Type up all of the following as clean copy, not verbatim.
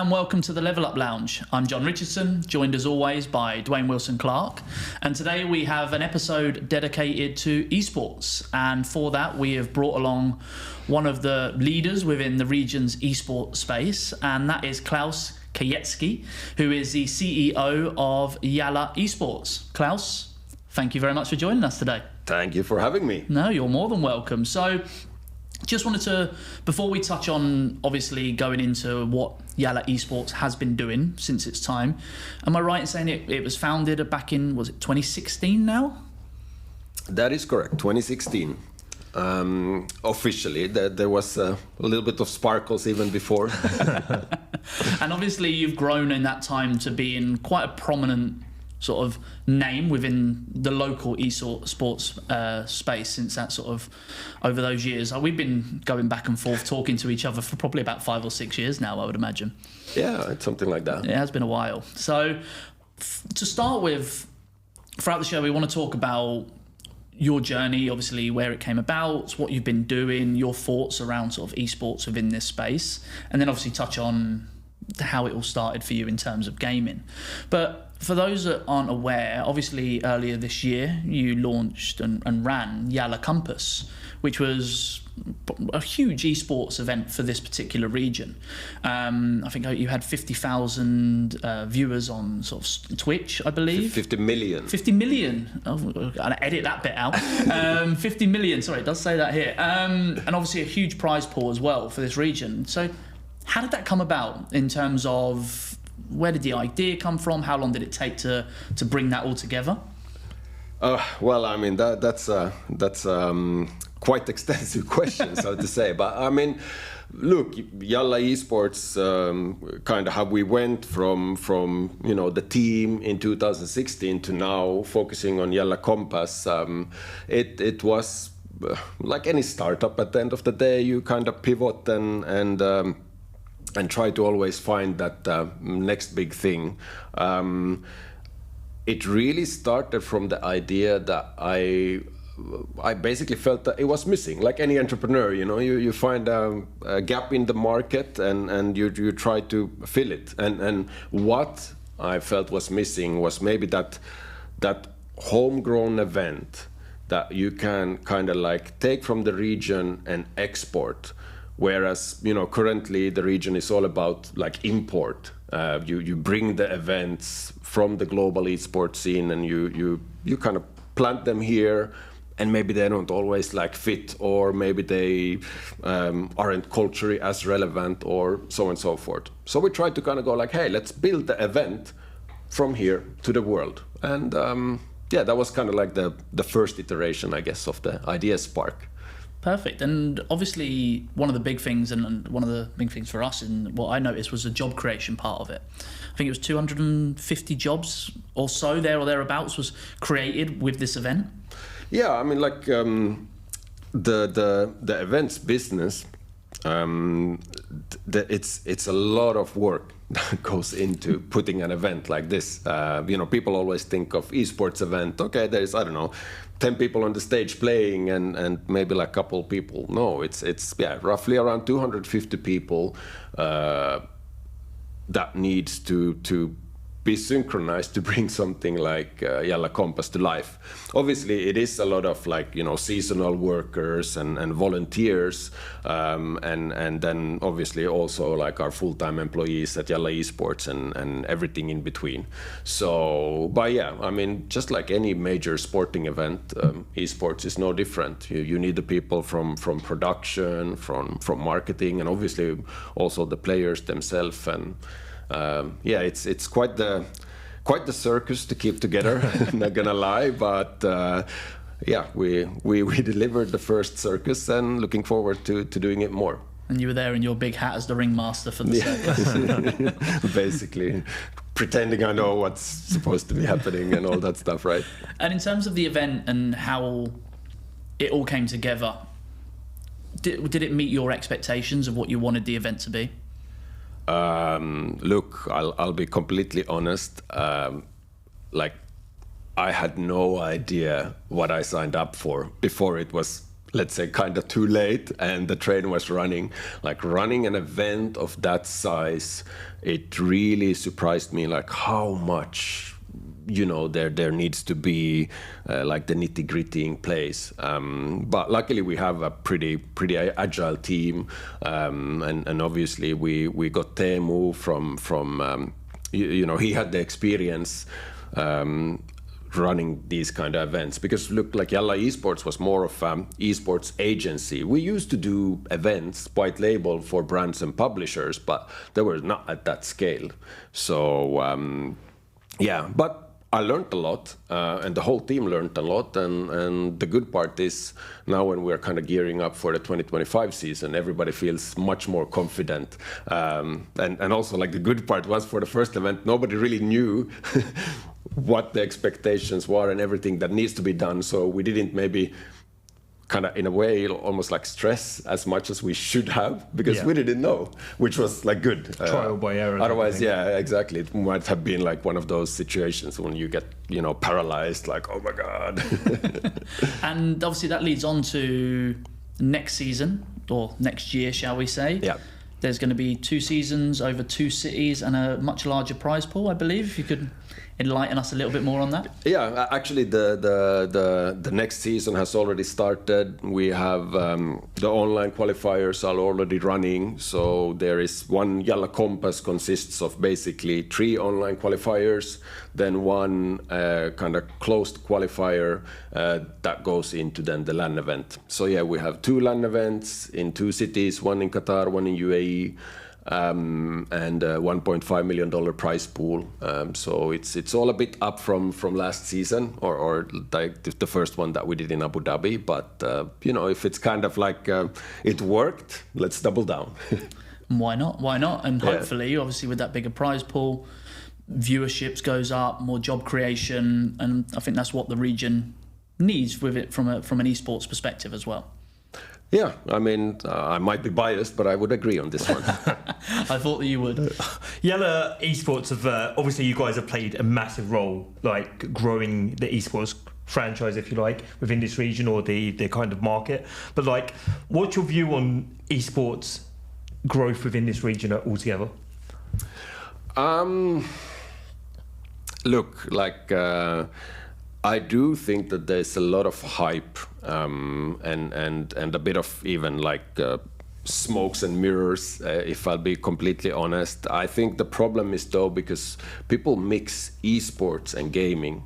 and welcome to the Level Up Lounge. I'm John Richardson, joined as always by Dwayne Wilson-Clark, and today we have an episode dedicated to esports, and for that we have brought along one of the leaders within the region's esports space, and that is Klaus Kajetski, who is the CEO of YaLLa Esports. Klaus, thank you very much for joining us today. Thank you for having me. No, you're more than welcome. So, just wanted to, before we touch on obviously going into what YaLLa Esports has been doing since its time, am I right in saying it was founded back in, was it 2016 now? That is correct, 2016. Officially, there was a little bit of sparkles even before. And obviously you've grown in that time to be in quite a prominent sort of name within the local esports space since that sort of over those years. We've been going back and forth talking to each other for probably about 5 or 6 years now, I would imagine. Yeah, it's something like that. It has been a while. So to start with, throughout the show we want to talk about your journey, obviously where it came about, what you've been doing, your thoughts around sort of esports within this space, and then obviously touch on how it all started for you in terms of gaming. But for those that aren't aware, obviously earlier this year you launched and ran YaLLa Compass, which was a huge esports event for this particular region. I think you had 50,000 viewers on sort of Twitch, I believe. 50 million. 50 million. Oh, I'll edit that bit out. 50 million, sorry, it does say that here. And obviously a huge prize pool as well for this region. So how did that come about in terms of where did the idea come from? How long did it take to bring that all together? Well, I mean, that's quite extensive question, so to say. But I mean, look, YaLLa Esports, kind of how we went from the team in 2016 to now focusing on YaLLa Compass. It was like any startup. At the end of the day, you kind of pivot and try to always find that next big thing. It really started from the idea that I basically felt that it was missing. Like any entrepreneur, you find a gap in the market and you try to fill it. And what I felt was missing was maybe that homegrown event that you can kind of like take from the region and export. Whereas, currently the region is all about like import. You bring the events from the global esports scene and you kind of plant them here, and maybe they don't always like fit, or maybe they aren't culturally as relevant, or so on and so forth. So we tried to kind of go like, hey, let's build the event from here to the world. And that was kind of like the first iteration, I guess, of the idea spark. Perfect. And obviously one of the big things, and one of the big things for us, and what I noticed, was the job creation part of it. I think it was 250 jobs or so, there or thereabouts, was created with this event. Yeah, I mean, like the events business, it's a lot of work that goes into putting an event like this. People always think of esports event. Okay, there's, I don't know, 10 people on the stage playing and maybe like a couple people. No, it's roughly around 250 people that needs to be synchronized to bring something like YaLLa Compass to life. Obviously, it is a lot of like seasonal workers and volunteers, and then obviously also like our full-time employees at YaLLa Esports and everything in between. So, but yeah, I mean, just like any major sporting event, esports is no different. You need the people from production, from marketing, and obviously also the players themselves. And it's quite the circus to keep together. I'm not gonna lie, but we delivered the first circus, and looking forward to doing it more. And you were there in your big hat as the ringmaster for the circus. Basically, pretending I know what's supposed to be happening and all that stuff, right? And in terms of the event and how it all came together, did it meet your expectations of what you wanted the event to be? Look, I'll be completely honest. Like, I had no idea what I signed up for before it was let's say, kind of too late, and the train was running. Like running an event of that size, it really surprised me, like how much, you know, there needs to be like the nitty-gritty in place. But luckily we have a pretty agile team, and obviously we got Teemu from you know, he had the experience running these kind of events, because look, like YaLLa Esports was more of an esports agency. We used to do events, white label for brands and publishers, but they were not at that scale. So yeah, but I learned a lot, and the whole team learned a lot, and the good part is now when we're kind of gearing up for the 2025 season, everybody feels much more confident, and also like the good part was for the first event, nobody really knew what the expectations were and everything that needs to be done, so we didn't maybe kind of in a way almost like stress as much as we should have, because we didn't know, which was like good. Trial by error. Otherwise, yeah, exactly. It might have been like one of those situations when you get, you know, paralyzed, like, oh my God. And obviously that leads on to next season, or next year, shall we say. Yeah. There's going to be 2 seasons over 2 cities and a much larger prize pool, I believe. If you could enlighten us a little bit more on that. Yeah, actually the next season has already started. We have the online qualifiers are already running. So there is one YaLLa Compass consists of basically 3 online qualifiers, then one kind of closed qualifier that goes into then the LAN event. So yeah, we have 2 LAN events in 2 cities, one in Qatar, one in UAE. And $1.5 million prize pool. So it's all a bit up from last season, or like the first one that we did in Abu Dhabi. But you know, if it's kind of like it worked, let's double down. Why not? Why not? And hopefully, obviously, with that bigger prize pool, viewerships goes up, more job creation, and I think that's what the region needs with it from an esports perspective as well. Yeah, I mean, I might be biased, but I would agree on this one. I thought that you would. YaLLa Esports have obviously, you guys have played a massive role, like growing the esports franchise, if you like, within this region or the kind of market. But like, what's your view on esports growth within this region altogether? Look, like. I do think that there's a lot of hype and a bit of even like smokes and mirrors, if I'll be completely honest. I think the problem is though because people mix esports and gaming.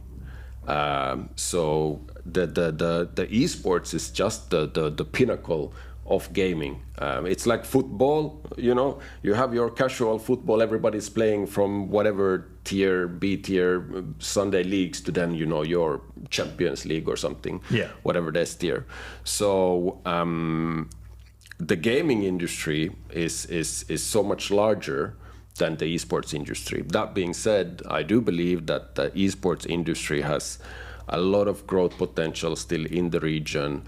So the esports is just the pinnacle of gaming. It's like football, you know, you have your casual football, everybody's playing from whatever tier, B tier, Sunday leagues to then, you know, your Champions League or something, whatever that's tier. So the gaming industry is so much larger than the esports industry. That being said, I do believe that the esports industry has a lot of growth potential still in the region.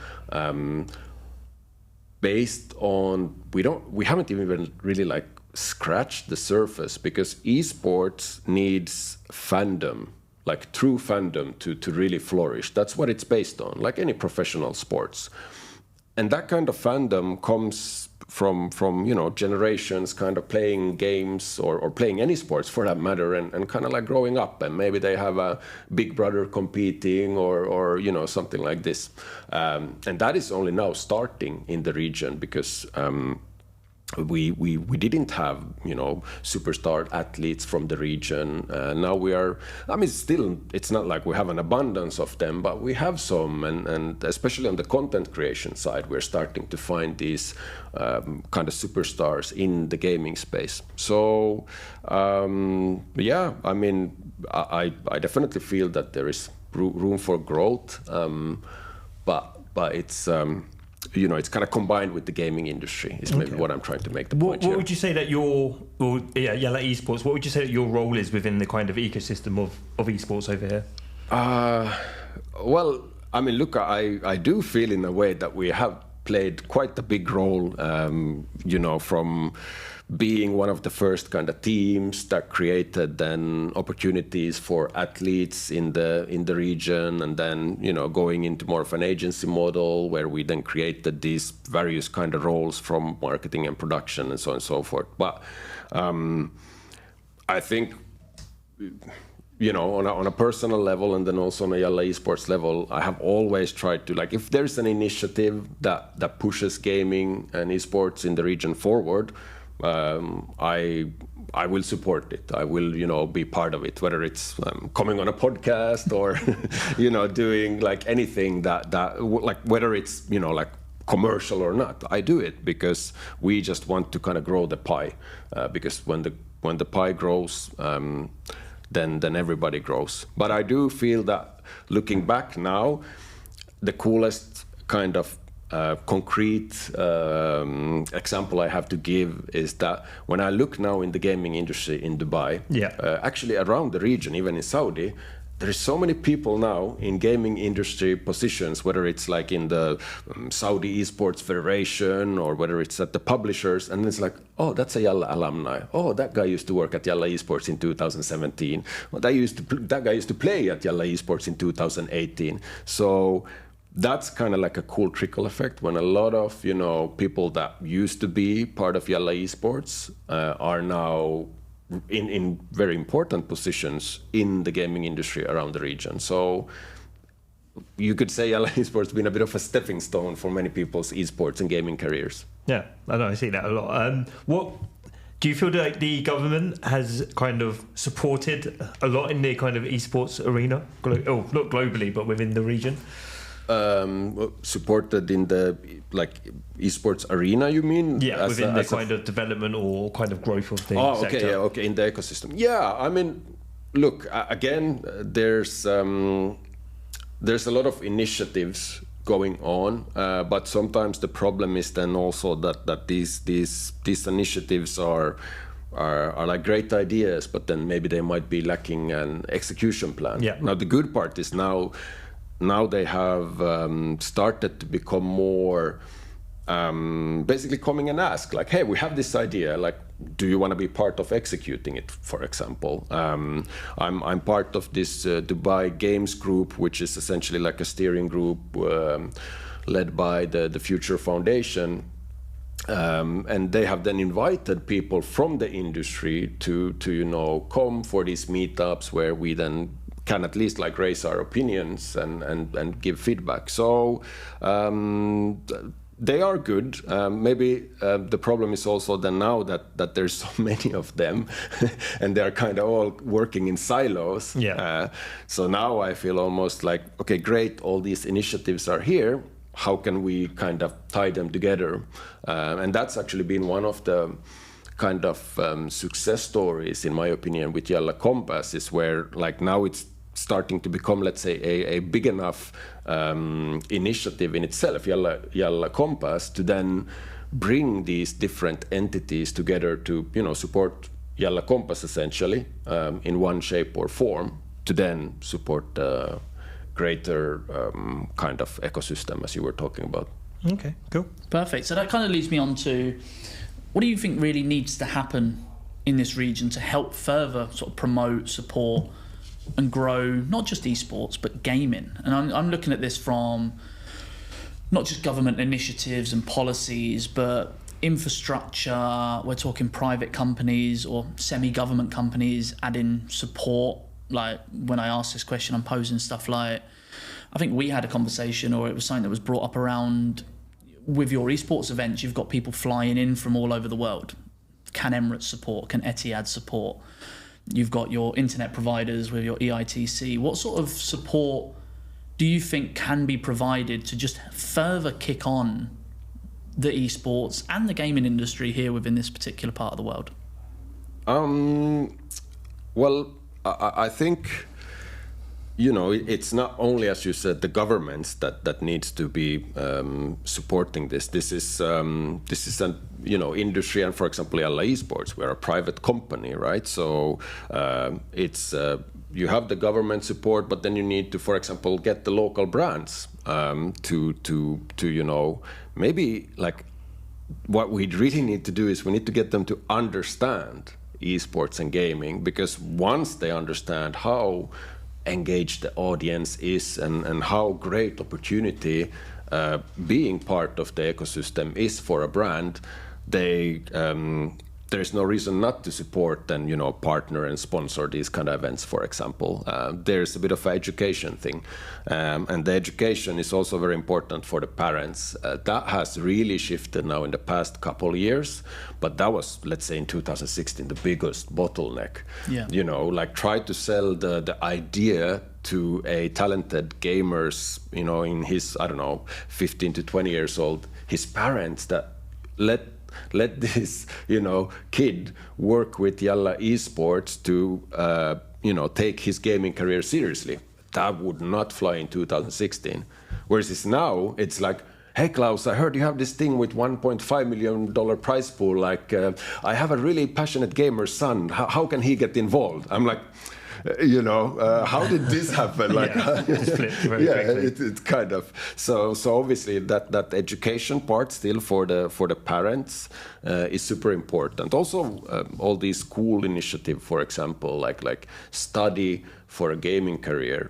Based on, we haven't even really like scratched the surface, because esports needs fandom, like true fandom to really flourish. That's what it's based on, like any professional sports. And that kind of fandom comes from you know, generations kind of playing games or playing any sports for that matter, and kind of like growing up, and maybe they have a big brother competing or you know, something like this. And that is only now starting in the region, because we didn't have, you know, superstar athletes from the region. Now we are, I mean, still, it's not like we have an abundance of them, but we have some, and especially on the content creation side, we're starting to find these kind of superstars in the gaming space. So yeah, I mean, I definitely feel that there is room for growth, but it's you know, it's kind of combined with the gaming industry is maybe what I'm trying to make the point here. What would you say that YaLLa Esports, what would you say that your role is within the kind of ecosystem of esports over here? Well, I mean, look, I do feel in a way that we have played quite a big role, you know, from being one of the first kind of teams that created then opportunities for athletes in the region, and then going into more of an agency model where we then created these various kind of roles from marketing and production and so on and so forth. But I think on a personal level, and then also on a YaLLa Esports level, I have always tried to, like, if there's an initiative that pushes gaming and esports in the region forward, I will support it. I will, be part of it, whether it's coming on a podcast or, doing like anything that like, whether it's, like commercial or not. I do it because we just want to kind of grow the pie, because when the pie grows, then everybody grows. But I do feel that looking back now, the coolest kind of concrete example I have to give is that when I look now in the gaming industry in Dubai, actually around the region, even in Saudi, there is so many people now in gaming industry positions, whether it's like in the Saudi Esports Federation or whether it's at the publishers, and it's like, oh, that's a YaLLa alumni. Oh, that guy used to work at YaLLa Esports in 2017. Well, that guy used to play at YaLLa Esports in 2018. So that's kind of like a cool trickle effect when a lot of people that used to be part of YaLLa Esports are now in very important positions in the gaming industry around the region. So you could say YaLLa Esports has been a bit of a stepping stone for many people's esports and gaming careers. Yeah, I know, I see that a lot. What do you feel like the government has kind of supported a lot in the kind of esports arena? Not globally, but within the region? Supported in the esports arena, you mean? Yeah, within the kind of development or kind of growth of the sector. Okay, okay, in the ecosystem. Yeah, I mean, look, again, there's a lot of initiatives going on, but sometimes the problem is then also that these initiatives are like great ideas, but then maybe they might be lacking an execution plan. Yeah. Now the good part is now they have started to become more basically coming and ask, like, hey, we have this idea, like, do you want to be part of executing it, for example? I'm part of this Dubai Games Group, which is essentially like a steering group led by the Future Foundation. And they have then invited people from the industry to come for these meetups where we then can at least like raise our opinions and give feedback. So they are good. Maybe the problem is also then now that there's so many of them and they're kind of all working in silos. Yeah. So now I feel almost like, okay, great, all these initiatives are here. How can we kind of tie them together? And that's actually been one of the kind of success stories, in my opinion, with YaLLa Compass, is where like now it's starting to become, let's say, a big enough initiative in itself, YaLLa Compass, to then bring these different entities together to support YaLLa Compass essentially in one shape or form, to then support the greater kind of ecosystem as you were talking about. Okay, cool. Perfect. So that kind of leads me on to, what do you think really needs to happen in this region to help further sort of promote, support and grow not just esports but gaming? And I'm looking at this from not just government initiatives and policies, but infrastructure. We're talking private companies or semi-government companies adding support. Like when I asked this question, I'm posing stuff like, I think we had a conversation, or it was something that was brought up around, with your esports events, you've got people flying in from all over the world. Can Emirates support? Can Etihad support? You've got your internet providers with your EITC. What sort of support do you think can be provided to just further kick on the esports and the gaming industry here within this particular part of the world? Well, I think, it's not only, as you said, the governments that needs to be supporting this. This is an industry, and for example, YaLLa Esports, we're a private company, right? So it's you have the government support, but then you need to, for example, get the local brands to maybe like what we really need to do is we need to get them to understand esports and gaming, because once they understand how engaged the audience is and how great opportunity being part of the ecosystem is for a brand, they there's no reason not to support and partner and sponsor these kind of events, for example. There's a bit of an education thing, and the education is also very important for the parents. That has really shifted now in the past couple of years, but that was, let's say, in 2016 the biggest bottleneck. Yeah. Like try to sell the idea to a talented gamers, in his 15 to 20 years old, his parents, that let this kid work with YaLLa Esports to take his gaming career seriously. That would not fly in 2016. Whereas now it's like, hey Klaus, I heard you have this thing with $1.5 million prize pool. Like, I have a really passionate gamer son. How can he get involved? I'm like, how did this happen? Like, It's flipped very quickly. It's kind of so obviously that education part still for the parents is super important. Also, all these cool initiatives, for example, like study for a gaming career.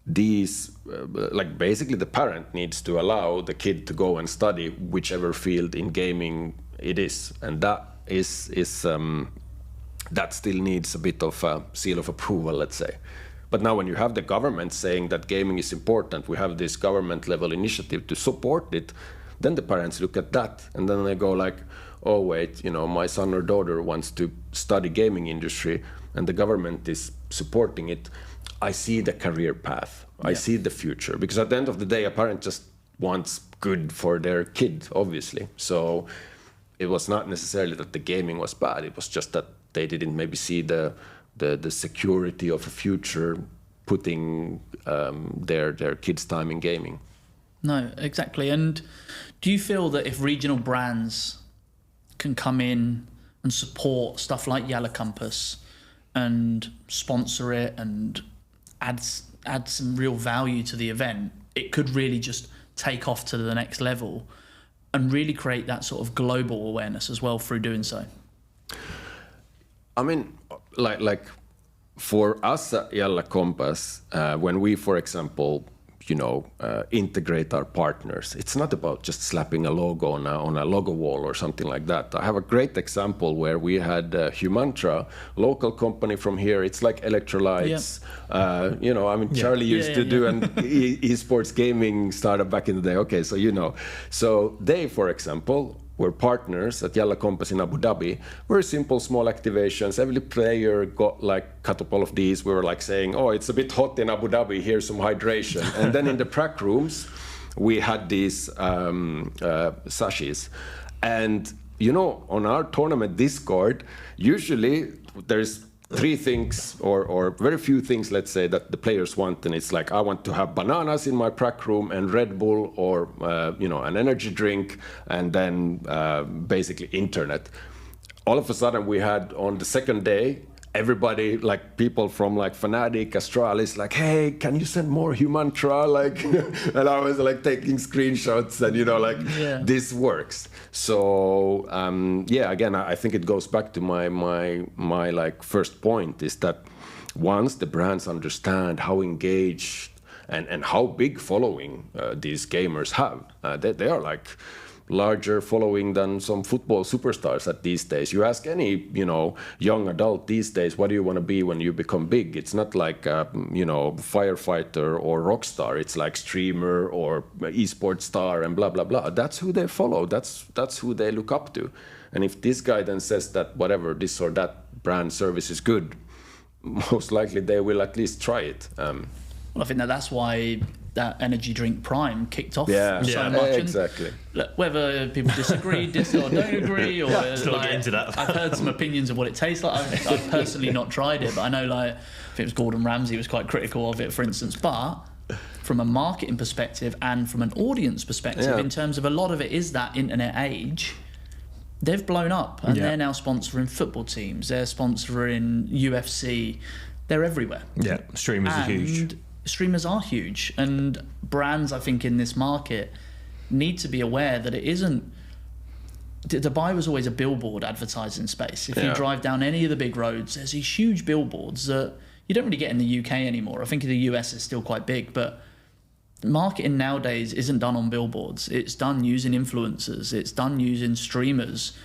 These like basically the parent needs to allow the kid to go and study whichever field in gaming it is, and that is that still needs a bit of a seal of approval, let's say. But now when you have the government saying that gaming is important, we have this government level initiative to support it, then the parents look at that and then they go like, oh wait, my son or daughter wants to study gaming industry and the government is supporting it. I see the career path. I see the future. Because at the end of the day, a parent just wants good for their kid, obviously. So it was not necessarily that the gaming was bad. It was just that they didn't maybe see the security of a future putting their kids' time in gaming. No, exactly. And do you feel that if regional brands can come in and support stuff like YaLLa Compass and sponsor it and add some real value to the event, it could really just take off to the next level and really create that sort of global awareness as well through doing so? I mean, like for us at YaLLa Compass, when we, for example, integrate our partners, it's not about just slapping a logo on a logo wall or something like that. I have a great example where we had Humantra, local company from here. It's like electrolytes. Yeah. Charlie used to do an esports gaming startup back in the day. Okay, so so they, for example, were partners at YaLLa Compass in Abu Dhabi. Very simple, small activations. Every player got like a couple of these. We were like saying, oh, it's a bit hot in Abu Dhabi, here's some hydration. And then in the prac rooms, we had these sachets. And, on our tournament Discord, usually there's three things or very few things, let's say, that the players want, and it's like, I want to have bananas in my prac room and Red Bull or an energy drink, and then basically internet. All of a sudden we had on the second day everybody, like people from like Fnatic, Astralis, like, hey, can you send more Humantra? Like, and I was like taking screenshots and this works. So again, I think it goes back to my like first point is that once the brands understand how engaged and how big following these gamers have, they are like larger following than some football superstars at these days. You ask any, young adult these days, what do you want to be when you become big? It's not like, firefighter or rock star. It's like streamer or esports star and blah, blah, blah. That's who they follow. That's who they look up to. And if this guy then says that whatever, this or that brand service is good, most likely they will at least try it. Well, I think that's why that energy drink Prime kicked off so much. Exactly. Look, whether people disagree, or don't agree, or let's not get into that. I've heard some opinions of what it tastes like. I've personally not tried it, but I know I think it was Gordon Ramsay was quite critical of it, for instance. But from a marketing perspective and from an audience perspective, in terms of a lot of it is that internet age, they've blown up and they're now sponsoring football teams. They're sponsoring UFC. They're everywhere. Yeah, streamers are huge. Streamers are huge, and brands, I think, in this market need to be aware that it isn't. Dubai was always a billboard advertising space. If you drive down any of the big roads, there's these huge billboards that you don't really get in the UK anymore. I think the US is still quite big, but marketing nowadays isn't done on billboards. It's done using influencers. It's done using streamers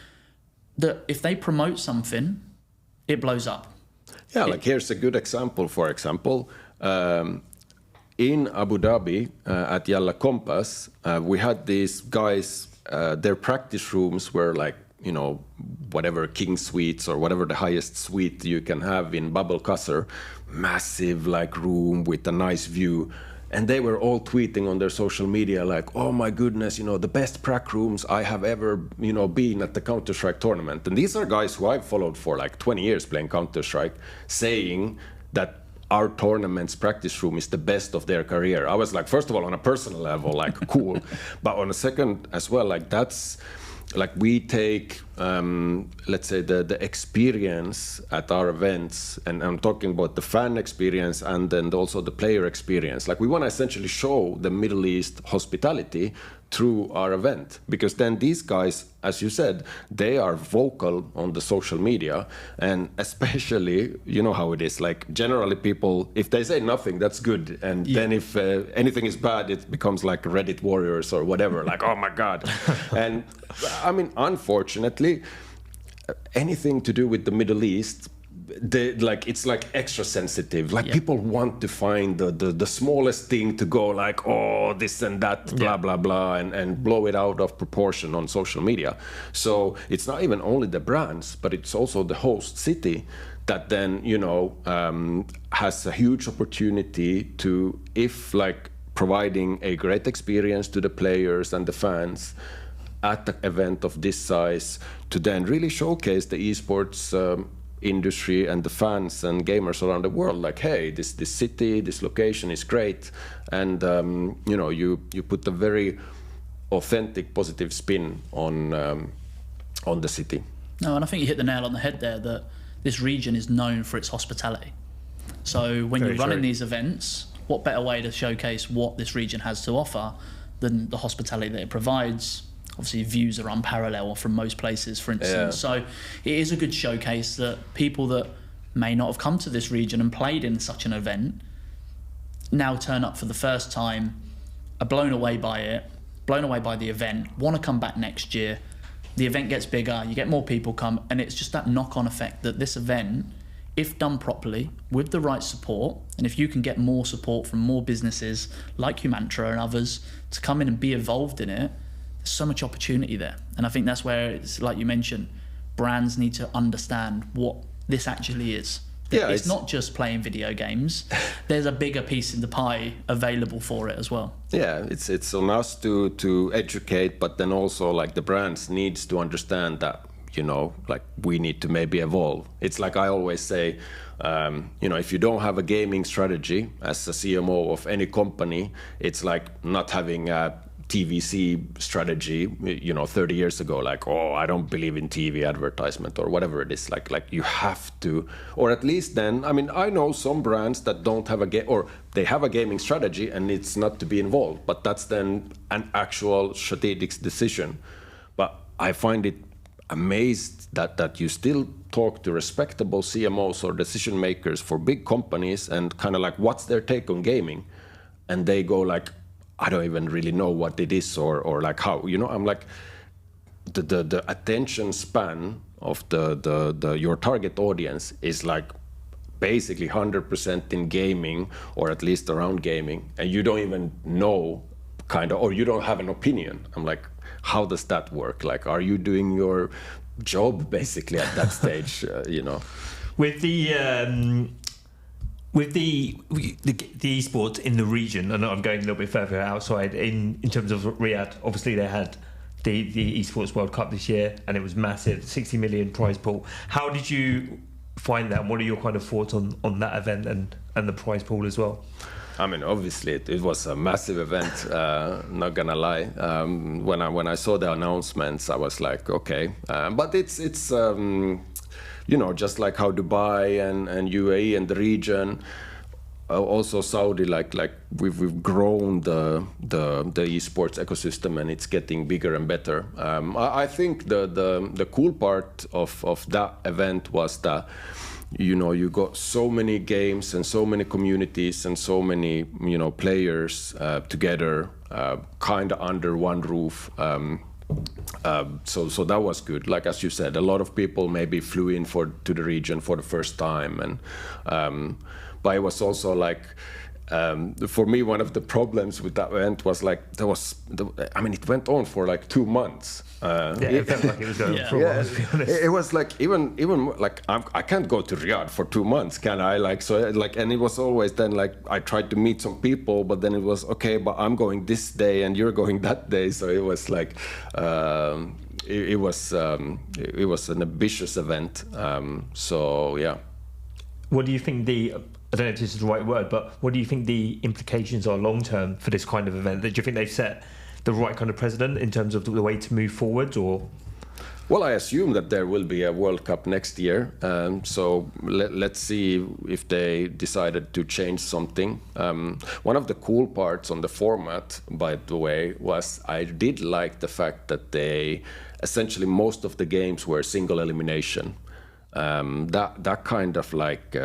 that if they promote something, it blows up. Yeah, like here's a good example. For example, in Abu Dhabi at YaLLa Compass, we had these guys, their practice rooms were like, you know, whatever king suites or whatever the highest suite you can have in Bab al Qasr, massive like room with a nice view. And they were all tweeting on their social media like, oh my goodness, you know, the best prac rooms I have ever, you know, been at the Counter-Strike tournament. And these are guys who I've followed for like 20 years playing Counter-Strike, saying that our tournament's practice room is the best of their career. I was like, first of all, on a personal level, like cool. But on a second as well, like that's, like we take, let's say the experience at our events, and I'm talking about the fan experience and then also the player experience. Like we want to essentially show the Middle East hospitality through our event, because then these guys, as you said, they are vocal on the social media, and especially, you know how it is, like generally people, if they say nothing, that's good, and then if anything is bad, it becomes like Reddit warriors or whatever, like oh my god. And I mean, unfortunately, anything to do with the Middle East, like it's like extra sensitive. Like people want to find the smallest thing to go like, oh, this and that, blah blah blah, and blow it out of proportion on social media. So it's not even only the brands, but it's also the host city that then, you know, has a huge opportunity to, if like providing a great experience to the players and the fans at the event of this size, to then really showcase the esports industry and the fans and gamers around the world, like, hey, this city, this location is great, and you know, you put a very authentic, positive spin on the city. No, and I think you hit the nail on the head there, that this region is known for its hospitality. So when you're running these events, what better way to showcase what this region has to offer than the hospitality that it provides? Obviously, views are unparalleled from most places, for instance. So it is a good showcase that people that may not have come to this region and played in such an event now turn up for the first time, are blown away by it, blown away by the event, want to come back next year. The event gets bigger, you get more people come, and it's just that knock-on effect that this event, if done properly, with the right support, and if you can get more support from more businesses like Humantra and others to come in and be involved in it, there's so much opportunity there. And I think that's where it's like you mentioned, brands need to understand what this actually is. Yeah, it's not just playing video games. There's a bigger piece in the pie available for it as well. Yeah, it's on us to educate, but then also like the brands needs to understand that, you know, like we need to maybe evolve. It's like I always say, you know, if you don't have a gaming strategy as a CMO of any company, it's like not having a TVC strategy, you know, 30 years ago, like, oh, I don't believe in TV advertisement or whatever it is. Like you have to, or at least then, I mean, I know some brands that don't have or they have a gaming strategy and it's not to be involved, but that's then an actual strategic decision. But I find it amazed that you still talk to respectable CMOs or decision makers for big companies and kind of like, what's their take on gaming? And they go like, I don't even really know what it is or like how, you know. I'm like, the attention span of the your target audience is like basically 100% in gaming, or at least around gaming, and you don't even know kind of, or you don't have an opinion. I'm like, how does that work? Like, are you doing your job basically at that stage, you know? With the esports in the region, and I'm going a little bit further outside, in terms of Riyadh, obviously they had the Esports World Cup this year, and it was massive, 60 million prize pool. How did you find that, and what are your kind of thoughts on that event and the prize pool as well? I mean, obviously it was a massive event, not gonna lie. When I saw the announcements, I was like, okay, but it's you know, just like how Dubai and UAE and the region, also Saudi, like we've grown the esports ecosystem, and it's getting bigger and better. I think the cool part of that event was that, you know, you got so many games and so many communities and so many, you know, players together, kind of under one roof. So that was good. Like as you said, a lot of people maybe flew in to the region for the first time, and but it was also like, for me, one of the problems with that event was like it went on for like 2 months. It felt like it was going for a while, to be honest. It was like even like I can't go to Riyadh for 2 months, can I? Like so, like, and it was always then like I tried to meet some people, but then it was okay, but I'm going this day and you're going that day, so it was like it was an ambitious event. So yeah. What do you think I don't know if this is the right word, but what do you think the implications are long term for this kind of event? Do you think they've set the right kind of precedent in terms of the way to move forward, or? Well, I assume that there will be a World Cup next year, so let's see if they decided to change something. One of the cool parts on the format, by the way, was I did like the fact that they essentially most of the games were single elimination. That kind of like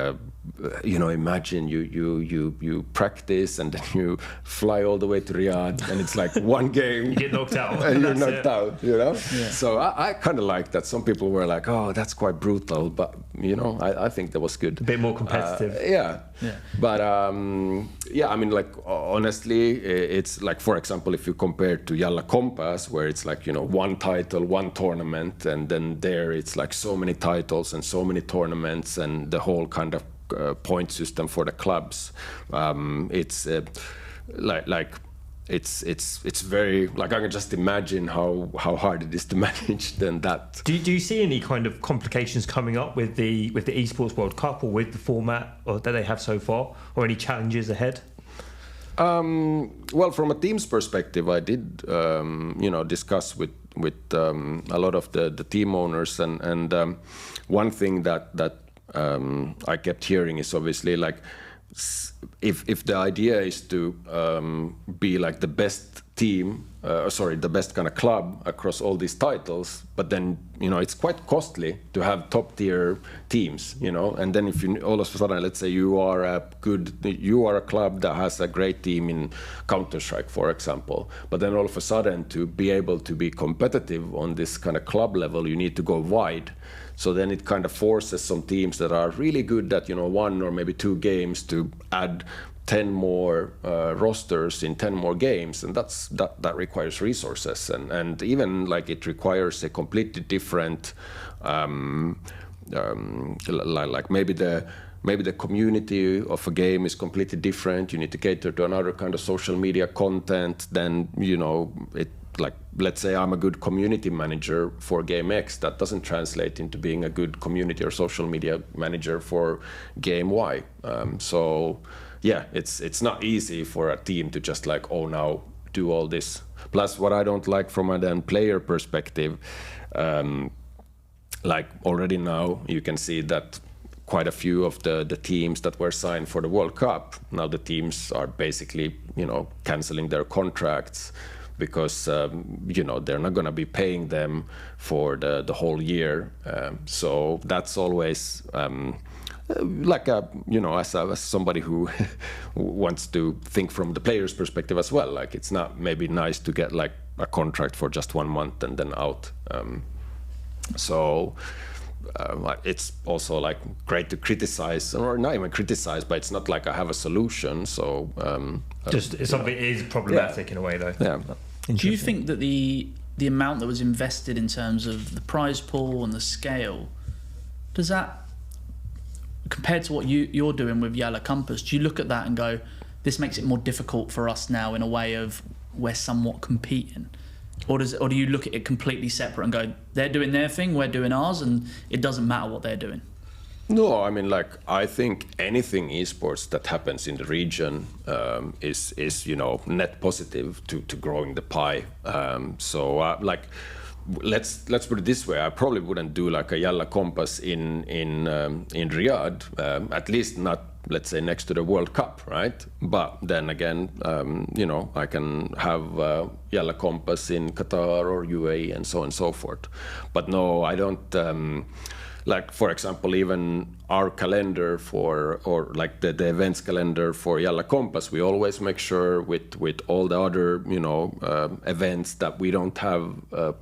you know, imagine you practice and then you fly all the way to Riyadh and it's like one game you get knocked out and you're knocked out, you know. So I kind of like that. Some people were like, oh, that's quite brutal, but you know, I think that was good, a bit more competitive. But yeah, I mean, like honestly, it's like, for example, if you compare to YaLLa Compass, where it's like, you know, one title, one tournament, and then there it's like so many titles and so many tournaments and the whole kind of point system for the clubs. It's it's very, like, I can just imagine how hard it is to manage than that. Do you see any kind of complications coming up with the Esports World Cup or with the format or that they have so far, or any challenges ahead? Well, from a team's perspective, I did you know, discuss with a lot of the team owners, and one thing that I kept hearing is obviously like, if the idea is to be like the best team, the best kind of club across all these titles, but then, you know, it's quite costly to have top tier teams, you know, and then if you all of a sudden, let's say you are a club that has a great team in Counter-Strike, for example, but then all of a sudden, to be able to be competitive on this kind of club level, you need to go wide. So then it kind of forces some teams that are really good at, you know, 1 or maybe 2 games to add 10 more rosters in 10 more games, and that requires resources, and even like it requires a completely different like maybe the community of a game is completely different. You need to cater to another kind of social media content. Then, you know, it, like, let's say I'm a good community manager for Game X, that doesn't translate into being a good community or social media manager for Game Y. So yeah, it's not easy for a team to just like, oh, now do all this. Plus, what I don't like from a player perspective, like already now you can see that quite a few of the teams that were signed for the World Cup, now the teams are basically, you know, canceling their contracts, because you know, they're not going to be paying them for the whole year. So that's always like a, you know, as somebody who wants to think from the player's perspective as well, like it's not maybe nice to get like a contract for just 1 month and then out. So it's also like great to criticize, or not even criticize, but it's not like I have a solution. So just something is problematic in a way, though. Yeah. Do you think that the amount that was invested in terms of the prize pool and the scale, does that, compared to what you're doing with YaLLa Compass, do you look at that and go, this makes it more difficult for us now in a way of we're somewhat competing? Or do you look at it completely separate and go, they're doing their thing, we're doing ours, and it doesn't matter what they're doing? No, I mean, like, I think anything esports that happens in the region is you know, net positive to growing the pie. So like, let's put it this way: I probably wouldn't do like a YaLLa Compass in Riyadh, at least not, let's say, next to the World Cup, right? But then again, you know, I can have YaLLa Compass in Qatar or UAE and so on and so forth. But no, I don't. Like, for example, even our calendar or like the events calendar for YaLLa Compass, we always make sure with all the other, you know, events that we don't have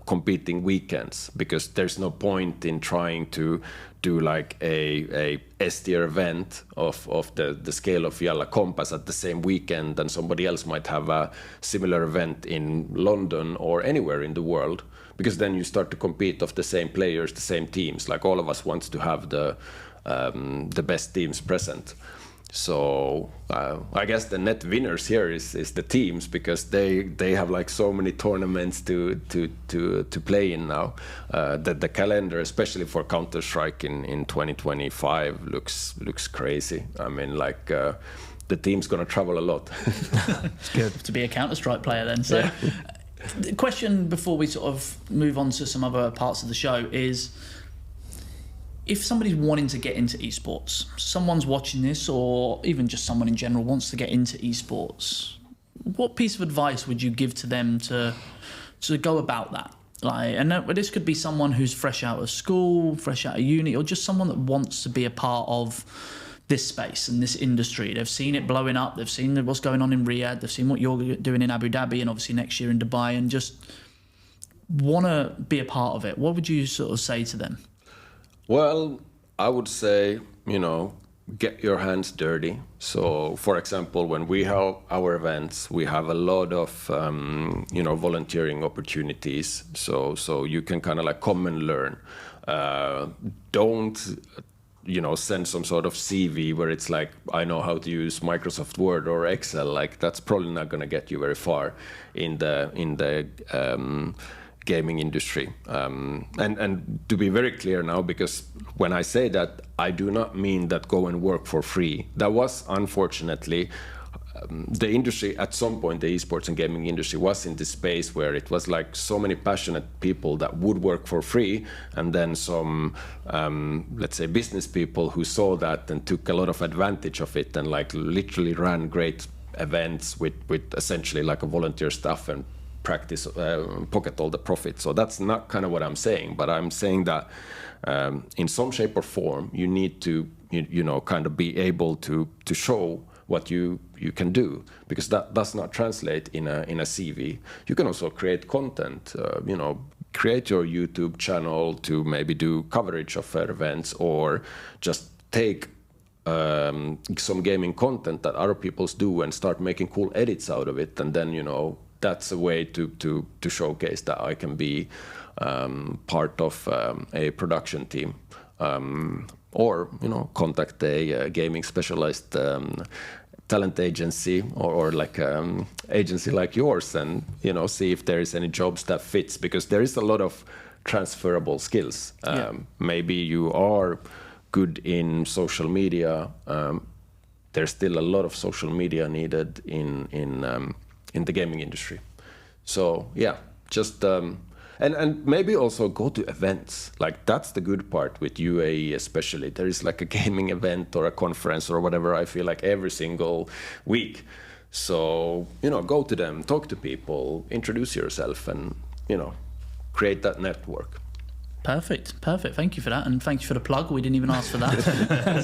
competing weekends, because there's no point in trying to do like a S-tier event of the scale of YaLLa Compass at the same weekend, and somebody else might have a similar event in London or anywhere in the world. Because then you start to compete of the same players, the same teams. Like, all of us wants to have the best teams present. So I guess the net winners here is the teams, because they have like so many tournaments to play in now. That the calendar, especially for Counter-Strike in 2025, looks crazy. I mean, like. The team's gonna travel a lot. It's good to be a Counter-Strike player then. So. Yeah. The question before we sort of move on to some other parts of the show is, if somebody's wanting to get into esports, someone's watching this, or even just someone in general wants to get into esports, what piece of advice would you give to them to go about that? Like, and this could be someone who's fresh out of school, fresh out of uni, or just someone that wants to be a part of this space and this industry. They've seen it blowing up, they've seen what's going on in Riyadh, they've seen what you're doing in Abu Dhabi, and obviously next year in Dubai, and just want to be a part of it. What would you sort of say to them? Well, I would say, you know, get your hands dirty. So, for example, when we have our events, we have a lot of, you know, volunteering opportunities. So you can kind of like come and learn. Don't, you know, send some sort of CV where it's like, I know how to use Microsoft Word or Excel. Like, that's probably not going to get you very far in the gaming industry. And to be very clear now, because when I say that, I do not mean that go and work for free. That was, unfortunately, the industry at some point, the esports and gaming industry was in this space where it was like so many passionate people that would work for free, and then some, let's say, business people who saw that and took a lot of advantage of it, and like literally ran great events with essentially like a volunteer staff and practice pocket all the profit. So that's not kind of what I'm saying, but I'm saying that in some shape or form you need to you know, kind of be able to show what you can do, because that does not translate in a CV. You can also create content, you know, create your YouTube channel to maybe do coverage of events, or just take some gaming content that other people do and start making cool edits out of it, and then, you know, that's a way to showcase that I can be part of a production team. Or, you know, contact a gaming specialized talent agency or like agency like yours, and, you know, see if there is any jobs that fits, because there is a lot of transferable skills. Maybe you are good in social media. There's still a lot of social media needed in the gaming industry. So yeah, just and maybe also go to events. Like, that's the good part with UAE especially. There is like a gaming event or a conference or whatever, I feel like, every single week. So, you know, go to them, talk to people, introduce yourself, and, you know, create that network. Perfect. Thank you for that, and thank you for the plug. We didn't even ask for that.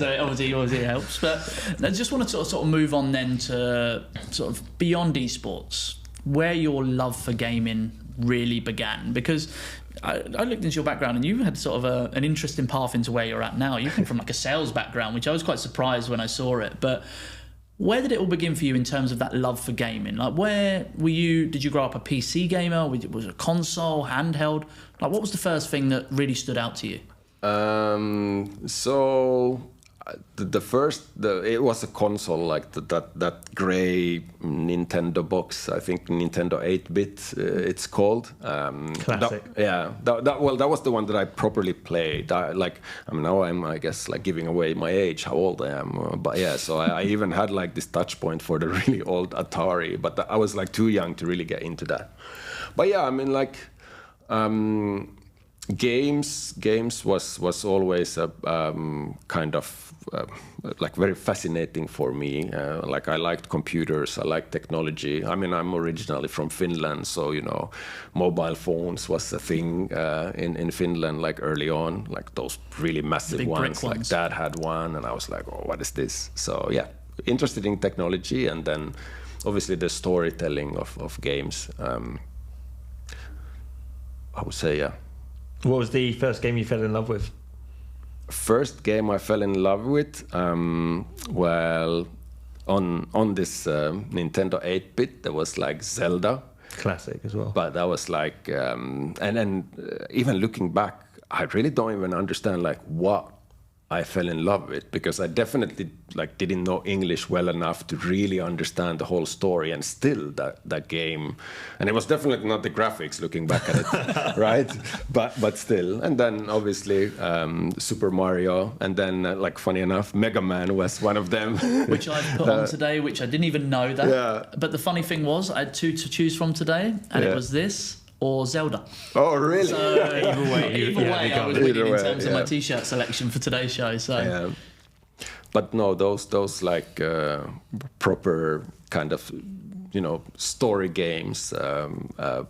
So it obviously helps. But I just want to sort of move on then to sort of beyond esports, where your love for gaming really began. Because I looked into your background, and you had sort of an interesting path into where you're at now. You come from like a sales background, which I was quite surprised when I saw it. But where did it all begin for you in terms of that love for gaming? Like, where were you? Did you grow up a PC gamer? Was it a console, handheld? Like, what was the first thing that really stood out to you? So the first, it was a console, like that gray Nintendo box. I think Nintendo 8-bit it's called. Classic. That was the one that I properly played. Now I'm, I guess, like giving away my age, how old I am. But yeah, so I even had like this touch point for the really old Atari, but I was like too young to really get into that. But yeah, I mean, like, Games was always a kind of like very fascinating for me. Like I liked computers, I liked technology. I mean, I'm originally from Finland, so you know, mobile phones was a thing in Finland like early on, like those really massive ones. Like Dad had one, and I was like, oh, what is this? So yeah, interested in technology, and then obviously the storytelling of games. I would say, yeah. What was the first game you fell in love with? First game I fell in love with, well, on this Nintendo 8-bit, there was like Zelda. Classic as well. But that was like, and then even looking back, I really don't even understand like what I fell in love with, because I definitely like didn't know English well enough to really understand the whole story, and still that game, and it was definitely not the graphics looking back at it, right? But still, and then obviously Super Mario, and then like funny enough, Mega Man was one of them, which I put on today, which I didn't even know that. Yeah. But the funny thing was, I had two to choose from today, and it was this or Zelda. Oh, really? So either way, I was winning in terms of my T-shirt selection for today's show. So, yeah. But no, those like proper kind of, you know, story games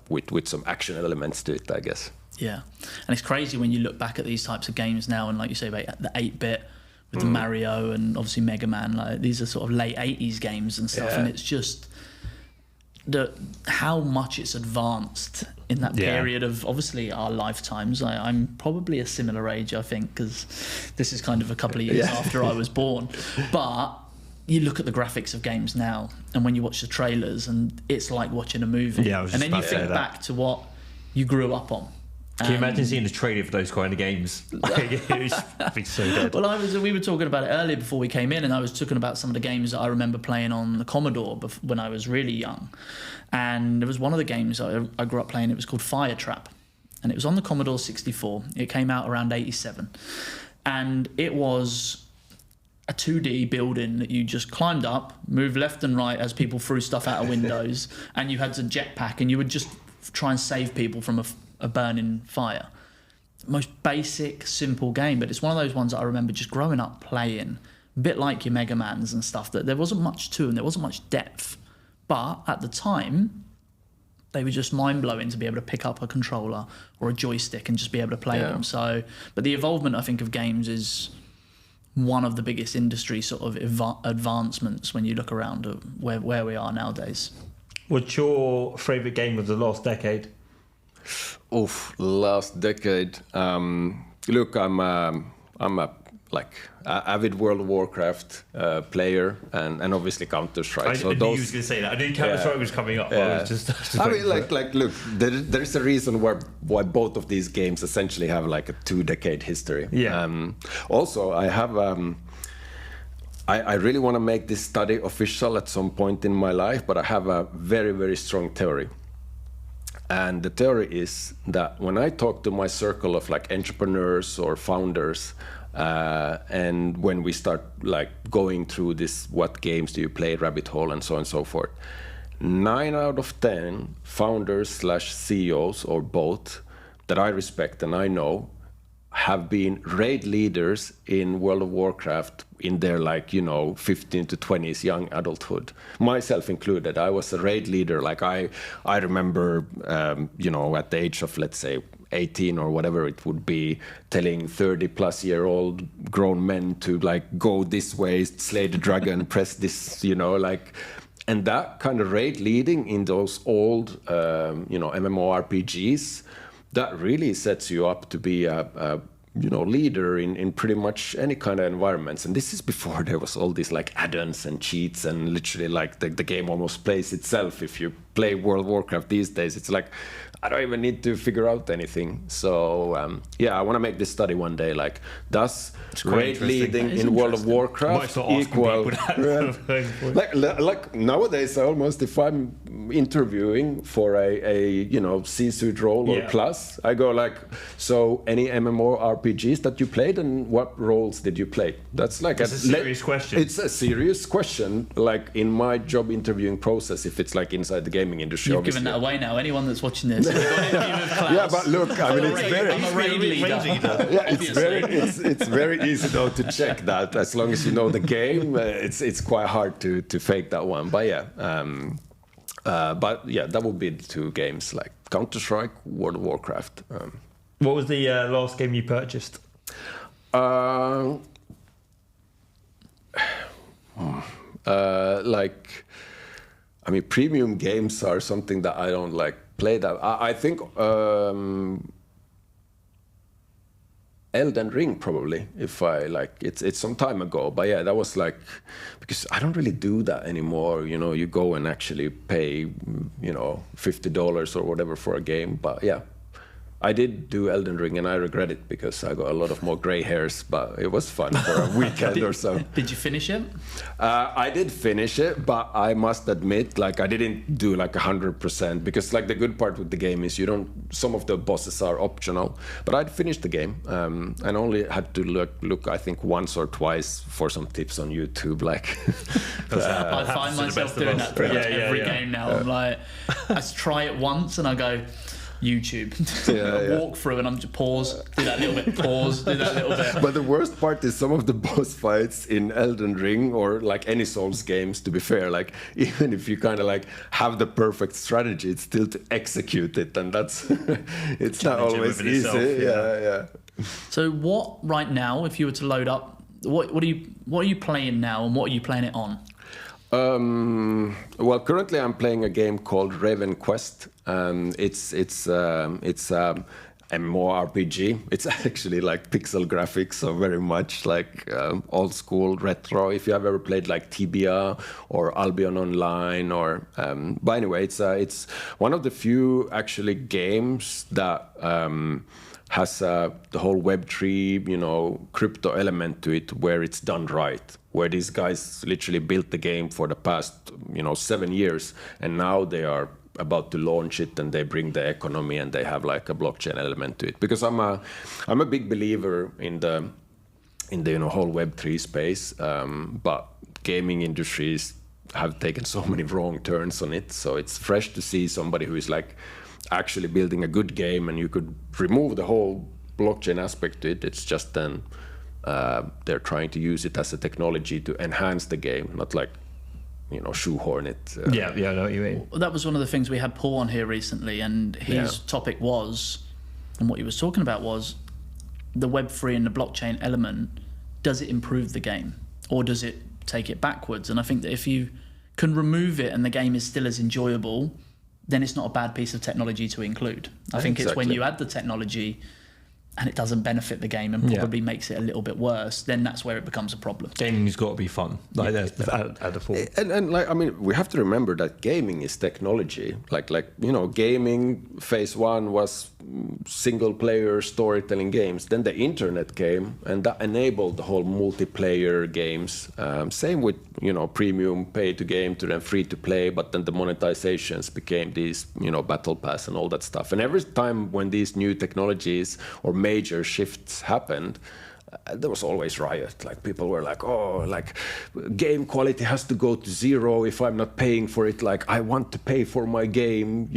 with some action elements to it, I guess. Yeah, and it's crazy when you look back at these types of games now, and like you say about the 8-bit with Mario and obviously Mega Man. Like these are sort of late 80s games and stuff, and it's just how much it's advanced in that period of obviously our lifetimes. I'm probably a similar age, I think, because this is kind of a couple of years after I was born. But you look at the graphics of games now, and when you watch the trailers, and it's like watching a movie. Yeah, I was and just then you about to say think back to what you grew up on. Can you imagine seeing the trailer for those kind of games? It would be so good. Well, we were talking about it earlier before we came in, and I was talking about some of the games that I remember playing on the Commodore when I was really young. And there was one of the games I grew up playing. It was called Fire Trap, and it was on the Commodore 64. It came out around 87, and it was a 2D building that you just climbed up, moved left and right as people threw stuff out of windows, and you had to jetpack, and you would just try and save people from a burning fire. Most basic, simple game, but it's one of those ones that I remember just growing up playing, a bit like your Mega Mans and stuff, that there wasn't much to them, there wasn't much depth. But at the time, they were just mind-blowing to be able to pick up a controller or a joystick and just be able to play them. So, but the involvement, I think, of games is one of the biggest industry sort of advancements when you look around at where we are nowadays. What's your favourite game of the last decade? Last decade. Look, I'm a like avid World of Warcraft player, and obviously Counter-Strike. I knew you was going to say that. I knew Counter-Strike was coming up. I was just I mean, like, look, there is a reason why both of these games essentially have like a 2-decade history. Yeah. Also, I have. I really want to make this study official at some point in my life, but I have a very, very strong theory. And the theory is that when I talk to my circle of like entrepreneurs or founders, and when we start like going through this, what games do you play, rabbit hole, and so on and so forth, 9 out of 10 founders / CEOs or both that I respect and I know have been raid leaders in World of Warcraft in their 15 to 20s young adulthood, myself included. I was a raid leader. Like I remember, at the age of, let's say, 18 or whatever it would be, telling 30-plus-year-old grown men to go this way, slay the dragon, press this, and that kind of raid leading in those old, MMORPGs, that really sets you up to be a leader in pretty much any kind of environments. And this is before there was all these add-ons and cheats, and literally the game almost plays itself. If you play World of Warcraft these days, it's like, I don't even need to figure out anything. So I want to make this study one day. Does raid leading in World of Warcraft equal? Like nowadays, if I'm interviewing for a C-suite role or plus, I go so any MMORPGs that you played, and what roles did you play? That's a serious question. It's a serious question. In my job interviewing process, if it's inside the game gaming industry. You've obviously. given that away now. Anyone that's watching this, we've got an interview with Klaus. Yeah, but look, I mean, I'm a raid leader. yeah, it's very easy though to check that. As long as you know the game, it's quite hard to fake that one. But yeah, that would be the two games, like Counter-Strike, World of Warcraft. What was the last game you purchased? Premium games are something that I don't like play that. I think Elden Ring probably, if I like it's some time ago, but yeah, that was like, because I don't really do that anymore. You know, you go and actually pay, $50 or whatever for a game. But yeah, I did do Elden Ring and I regret it because I got a lot of more gray hairs, but it was fun for a weekend or so. Did you finish it? I did finish it, but I must admit, like, I didn't do like 100% because like the good part with the game is some of the bosses are optional, but I'd finished the game and only had to look I think once or twice for some tips on YouTube. Like, I find myself doing that pretty much every game now. I'm like, I try it once and I go, YouTube, walk through, and I'm just pause, do that little bit, pause, do that little bit. But the worst part is some of the boss fights in Elden Ring or like any Souls games, to be fair, like even if you kind of like have the perfect strategy, it's still to execute it, and that's it's not always easy. Yeah. So what right now, if you were to load up, what are you playing now, and what are you playing it on? Well, currently I'm playing a game called Raven Quest. It's MMORPG. It's actually like pixel graphics, so very much like old school retro. If you have ever played like Tibia or Albion Online, or but anyway, it's one of the few actually games that has the whole Web3, crypto element to it, where it's done right. Where these guys literally built the game for the past, 7 years, and now they are about to launch it, and they bring the economy and they have like a blockchain element to it. Because I'm a big believer in the whole Web3 space, but gaming industries have taken so many wrong turns on it. So it's fresh to see somebody who is like actually building a good game, and you could remove the whole blockchain aspect to it. It's just then they're trying to use it as a technology to enhance the game, not like shoehorn it. I know what you mean. Well, that was one of the things we had Paul on here recently, and his topic was, and what he was talking about was, the Web3 and the blockchain element. Does it improve the game, or does it take it backwards? And I think that if you can remove it and the game is still as enjoyable, then it's not a bad piece of technology to include. I think it's when you add the technology and it doesn't benefit the game and probably makes it a little bit worse, then that's where it becomes a problem. Gaming's got to be fun, like at the full. And like, I mean, we have to remember that gaming is technology. Like gaming phase one was single player storytelling games. Then the internet came, and that enabled the whole multiplayer games. Same with premium pay to game to then free to play, but then the monetizations became these battle pass and all that stuff. And every time when these new technologies or major shifts happened, there was always riot. Like, people were like, oh, like, game quality has to go to zero if I'm not paying for it. Like, I want to pay for my game,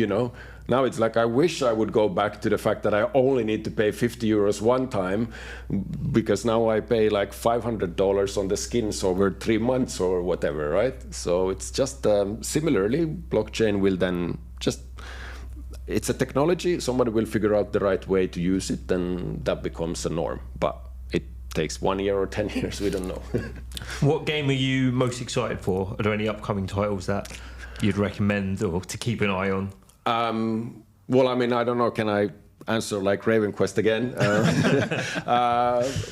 Now it's like, I wish I would go back to the fact that I only need to pay 50 euros one time, because now I pay like $500 on the skins over 3 months or whatever, right? So it's just similarly, blockchain will then just, it's a technology, somebody will figure out the right way to use it, and that becomes a norm. But it takes 1 year or 10 years, we don't know. What game are you most excited for? Are there any upcoming titles that you'd recommend or to keep an eye on? Well, I mean, I don't know, can I answer like Raven Quest again?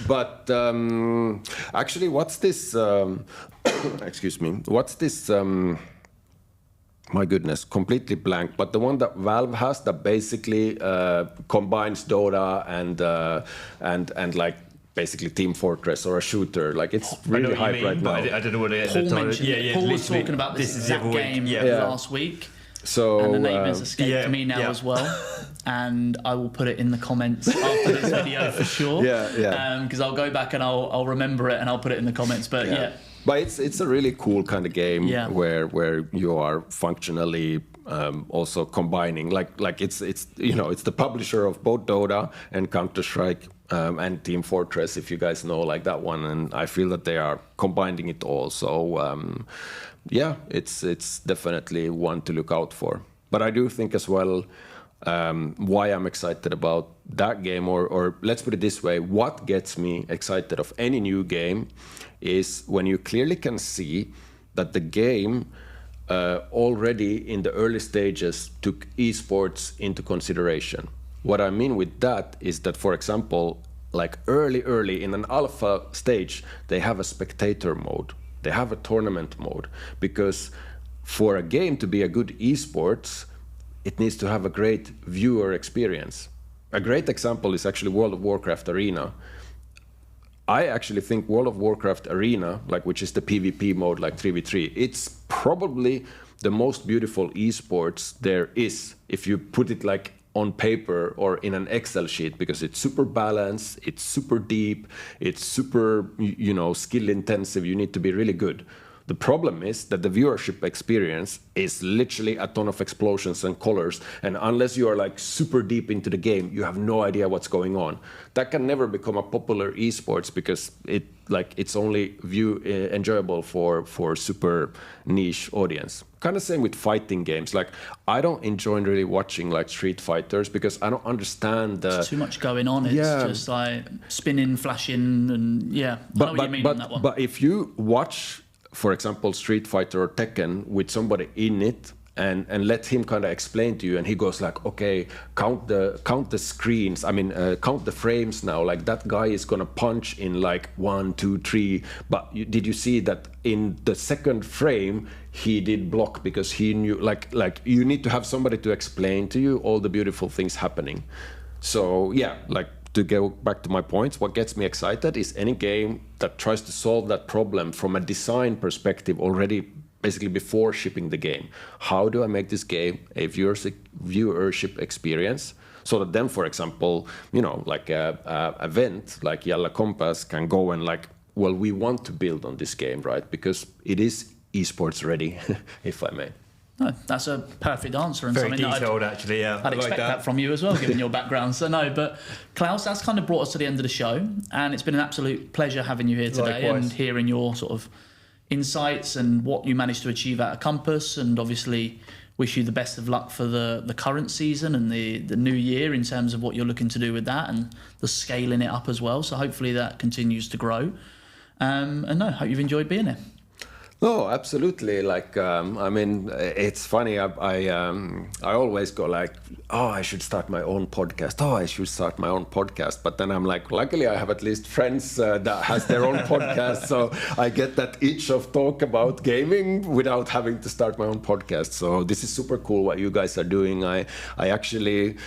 But actually, what's this, excuse me, what's this, my goodness, completely blank, but the one that Valve has that basically combines Dota and like basically Team Fortress or a shooter. Like, it's really hype right now. I don't know what it is. Paul mentioned Paul was talking about this exact game last week. So, and the name has escaped me now as well, and I will put it in the comments after this video for sure. Because I'll go back and I'll remember it and I'll put it in the comments. But but it's a really cool kind of game where you are functionally also combining like it's it's the publisher of both Dota and Counter-Strike and Team Fortress, if you guys know like that one, and I feel that they are combining it all. So yeah, it's definitely one to look out for. But I do think as well, why I'm excited about that game, or let's put it this way, what gets me excited of any new game is when you clearly can see that the game already in the early stages took esports into consideration. What I mean with that is that, for example, like early in an alpha stage, they have a spectator mode, they have a tournament mode, because for a game to be a good esports, it needs to have a great viewer experience. A great example is actually World of Warcraft Arena. I actually think World of Warcraft Arena, like which is the PvP mode, like 3v3, it's probably the most beautiful esports there is, if you put it like on paper or in an Excel sheet, because it's super balanced, it's super deep, it's super, skill intensive. You need to be really good. The problem is that the viewership experience is literally a ton of explosions and colors, and unless you are like super deep into the game, you have no idea what's going on. That can never become a popular esports because it's only enjoyable for super niche audience. Kind of same with fighting games. Like I don't enjoy really watching like Street Fighters because I don't understand the... There's too much going on. It's just like spinning, flashing, and I know what you mean on that one. But if you watch, for example, Street Fighter or Tekken with somebody in it and let him kind of explain to you, and he goes like, okay, count the screens, count the frames now, like that guy is gonna punch in like 1, 2, 3, but did you see that in the second frame he did block because he knew, like you need to have somebody to explain to you all the beautiful things happening. So yeah, like to go back to my points, what gets me excited is any game that tries to solve that problem from a design perspective already, basically before shipping the game. How do I make this game a viewership experience so that then, for example, like a event like YaLLa Compass can go and like, well, we want to build on this game, right? Because it is esports ready, if I may. No, that's a perfect answer, and very something detailed, actually. Yeah, I'd expect that from you as well, given your background. So no, but Klaus, that's kind of brought us to the end of the show, and it's been an absolute pleasure having you here today. Likewise. And hearing your sort of insights and what you managed to achieve at Compass, and obviously wish you the best of luck for the current season and the new year in terms of what you're looking to do with that and the scaling it up as well. So hopefully that continues to grow. And no, hope you've enjoyed being here. No, absolutely. Like, it's funny. I always go like, oh, I should start my own podcast. Oh, I should start my own podcast. But then I'm like, luckily I have at least friends that has their own podcast. So I get that itch of talk about gaming without having to start my own podcast. So this is super cool what you guys are doing. I actually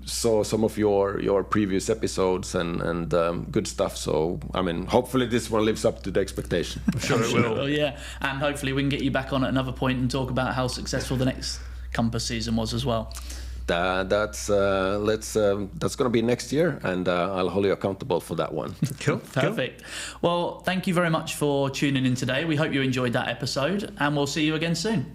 saw some of your previous episodes and good stuff. So, hopefully this one lives up to the expectation. I'm sure it will. Well, yeah, and hopefully we can get you back on at another point and talk about how successful the next Compass season was as well. That's going to be next year, and I'll hold you accountable for that one. Cool. Perfect. Well, thank you very much for tuning in today. We hope you enjoyed that episode, and we'll see you again soon.